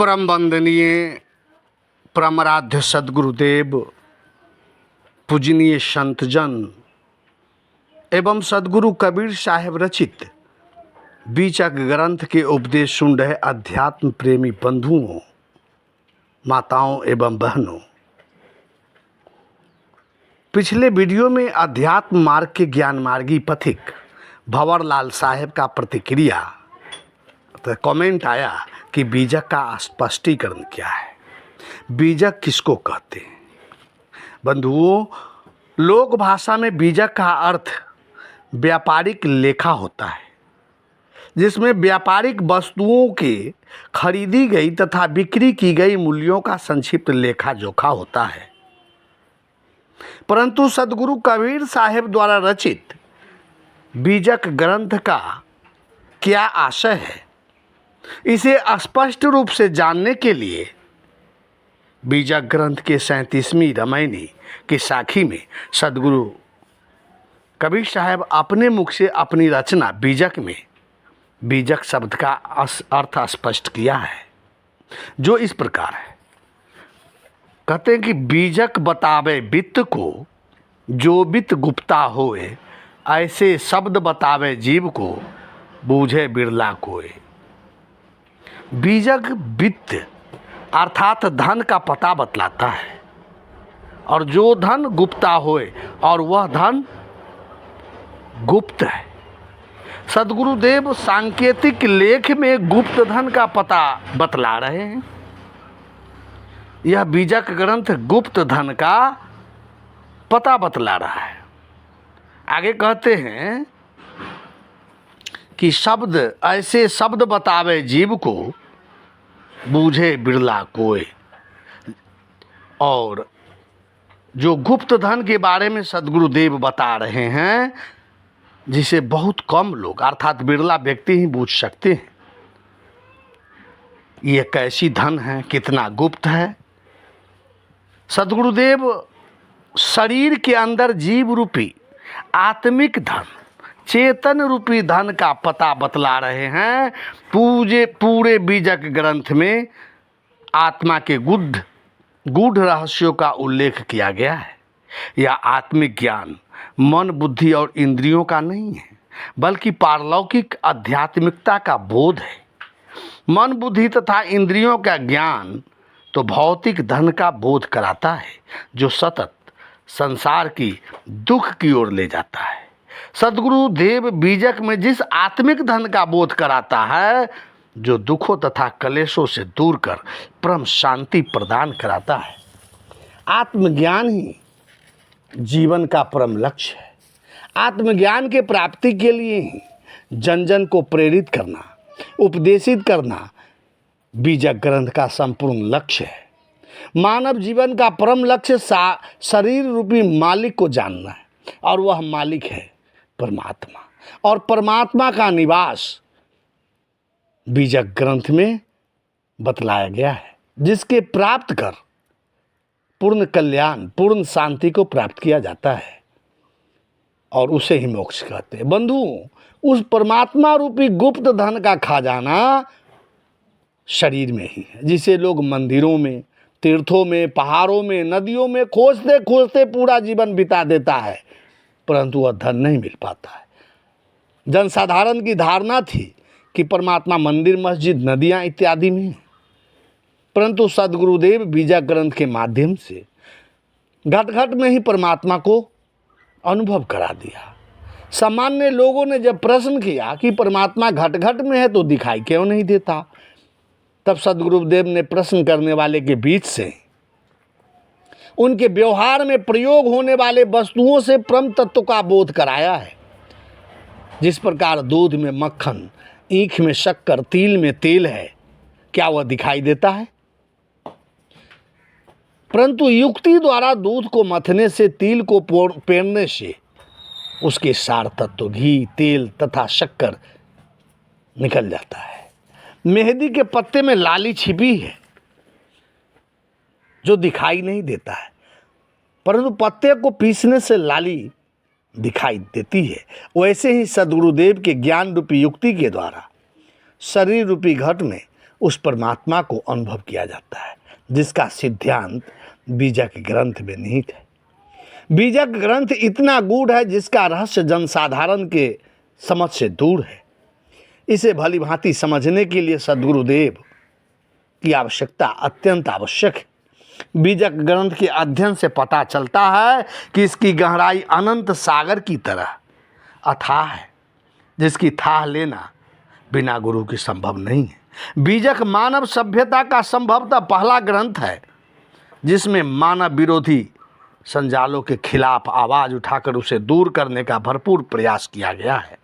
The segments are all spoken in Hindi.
परम वंदनीय परमाराध्य सद्गुरुदेव, पूजनीय संतजन एवं सद्गुरु कबीर साहेब रचित बीचक ग्रंथ के उपदेश सुन रहे अध्यात्म प्रेमी बंधुओं, माताओं एवं बहनों। पिछले वीडियो में अध्यात्म मार्ग के ज्ञान मार्गी पथिक भंवरलाल साहेब का प्रतिक्रिया तो कमेंट आया कि बीजक का स्पष्टीकरण क्या है, बीजक किसको कहते हैं। बंधुओं, लोक भाषा में बीजक का अर्थ व्यापारिक लेखा होता है, जिसमें व्यापारिक वस्तुओं के खरीदी गई तथा बिक्री की गई मूल्यों का संक्षिप्त लेखा जोखा होता है। परंतु सद्गुरु कबीर साहेब द्वारा रचित बीजक ग्रंथ का क्या आशय है, इसे स्पष्ट रूप से जानने के लिए बीजक ग्रंथ के 37वीं रामायणी की साखी में सद्गुरु कबीर साहेब अपने मुख से अपनी रचना बीजक में बीजक शब्द का अर्थ स्पष्ट किया है, जो इस प्रकार है। कहते हैं कि बीजक बतावे वित्त को, जो वित्त गुप्ता होए, ऐसे शब्द बतावे जीव को, बूझे बिरला कोय। बीजक वित्त अर्थात धन का पता बतलाता है, और जो धन गुप्ता होए, और वह धन गुप्त है। सद्गुरुदेव सांकेतिक लेख में गुप्त धन का पता बतला रहे हैं। यह बीजक ग्रंथ गुप्त धन का पता बतला रहा है। आगे कहते हैं कि शब्द ऐसे शब्द बतावे जीव को, बूझे बिरला कोय। और जो गुप्त धन के बारे में सद्गुरुदेव बता रहे हैं, जिसे बहुत कम लोग अर्थात बिरला व्यक्ति ही बूझ सकते हैं, ये कैसी धन है, कितना गुप्त है। सद्गुरुदेव शरीर के अंदर जीव रूपी आत्मिक धन, चेतन रूपी धन का पता बतला रहे हैं। पूरे बीजक ग्रंथ में आत्मा के गूढ़ रहस्यों का उल्लेख किया गया है। यह आत्मिक ज्ञान मन, बुद्धि और इंद्रियों का नहीं है, बल्कि पारलौकिक आध्यात्मिकता का बोध है। मन, बुद्धि तथा इंद्रियों का ज्ञान तो भौतिक धन का बोध कराता है, जो सतत संसार की दुख की ओर ले जाता है। सद्गुरुदेव बीजक में जिस आत्मिक धन का बोध कराता है, जो दुखों तथा कलेशों से दूर कर परम शांति प्रदान कराता है। आत्मज्ञान ही जीवन का परम लक्ष्य है। आत्मज्ञान के प्राप्ति के लिए ही जन जन को प्रेरित करना, उपदेशित करना बीजक ग्रंथ का संपूर्ण लक्ष्य है। मानव जीवन का परम लक्ष्य शरीर रूपी मालिक को जानना है, और वह मालिक है परमात्मा, और परमात्मा का निवास बीजक ग्रंथ में बतलाया गया है, जिसके प्राप्त कर पूर्ण कल्याण, पूर्ण शांति को प्राप्त किया जाता है, और उसे ही मोक्ष कहते हैं। बंधुओं, उस परमात्मा रूपी गुप्त धन का खजाना शरीर में ही है, जिसे लोग मंदिरों में, तीर्थों में, पहाड़ों में, नदियों में खोजते खोजते पूरा जीवन बिता देता है, परंतु वह धन नहीं मिल पाता है। जनसाधारण की धारणा थी कि परमात्मा मंदिर, मस्जिद, नदियाँ इत्यादि में है, परंतु सद्गुरुदेव बीजक ग्रंथ के माध्यम से घट घट में ही परमात्मा को अनुभव करा दिया। सामान्य लोगों ने जब प्रश्न किया कि परमात्मा घट घट में है तो दिखाई क्यों नहीं देता, तब सद्गुरुदेव ने प्रश्न करने वाले के बीच से उनके व्यवहार में प्रयोग होने वाले वस्तुओं से परम तत्व का बोध कराया है। जिस प्रकार दूध में मक्खन, ईख में शक्कर, तिल में तेल है, क्या वह दिखाई देता है? परंतु युक्ति द्वारा दूध को मथने से, तिल को पेरने से उसके सार तत्व घी, तेल तथा शक्कर निकल जाता है। मेहंदी के पत्ते में लाली छिपी है, जो दिखाई नहीं देता है, परंतु पत्ते को पीसने से लाली दिखाई देती है। वैसे ही सद्गुरुदेव के ज्ञान रूपी युक्ति के द्वारा शरीर रूपी घट में उस परमात्मा को अनुभव किया जाता है, जिसका सिद्धांत बीजक ग्रंथ में निहित है। बीजक ग्रंथ इतना गूढ़ है जिसका रहस्य जनसाधारण के समझ से दूर है। इसे भली भांति समझने के लिए सद्गुरुदेव की आवश्यकता अत्यंत आवश्यक है। बीजक ग्रंथ के अध्ययन से पता चलता है कि इसकी गहराई अनंत सागर की तरह अथाह है, जिसकी थाह लेना बिना गुरु की संभव नहीं है। बीजक मानव सभ्यता का संभवतः पहला ग्रंथ है जिसमें मानव विरोधी संजालों के खिलाफ आवाज उठाकर उसे दूर करने का भरपूर प्रयास किया गया है।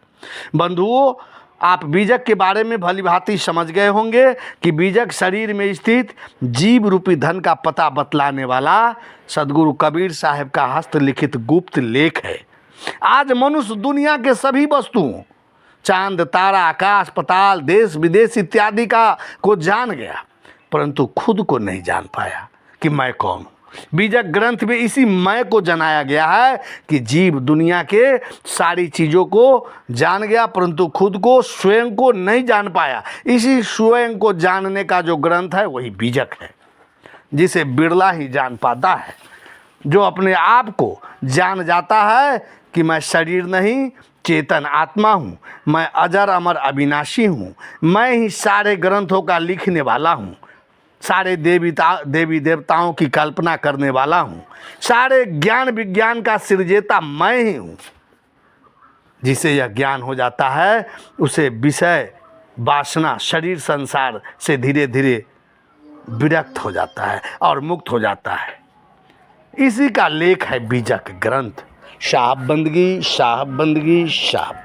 बंधुओं, आप बीजक के बारे में भली भांति समझ गए होंगे कि बीजक शरीर में स्थित जीव रूपी धन का पता बतलाने वाला सदगुरु कबीर साहब का हस्तलिखित गुप्त लेख है। आज मनुष्य दुनिया के सभी वस्तुओं, चांद, तारा, आकाश, पाताल, देश विदेश इत्यादि को जान गया, परंतु खुद को नहीं जान पाया कि मैं कौन हूँ। बीजक ग्रंथ में इसी मैं को जनाया गया है कि जीव दुनिया के सारी चीज़ों को जान गया, परंतु खुद को, स्वयं को नहीं जान पाया। इसी स्वयं को जानने का जो ग्रंथ है वही बीजक है, जिसे बिरला ही जान पाता है। जो अपने आप को जान जाता है कि मैं शरीर नहीं, चेतन आत्मा हूँ, मैं अजर अमर अविनाशी हूँ, मैं ही सारे ग्रंथों का लिखने वाला हूँ, सारे देवी देवताओं की कल्पना करने वाला हूँ, सारे ज्ञान विज्ञान का सृजेता मैं ही हूँ। जिसे यह ज्ञान हो जाता है उसे विषय वासना शरीर संसार से धीरे धीरे विरक्त हो जाता है और मुक्त हो जाता है। इसी का लेख है बीजक ग्रंथ। साहब बंदगी, साहब बंदगी, साहब।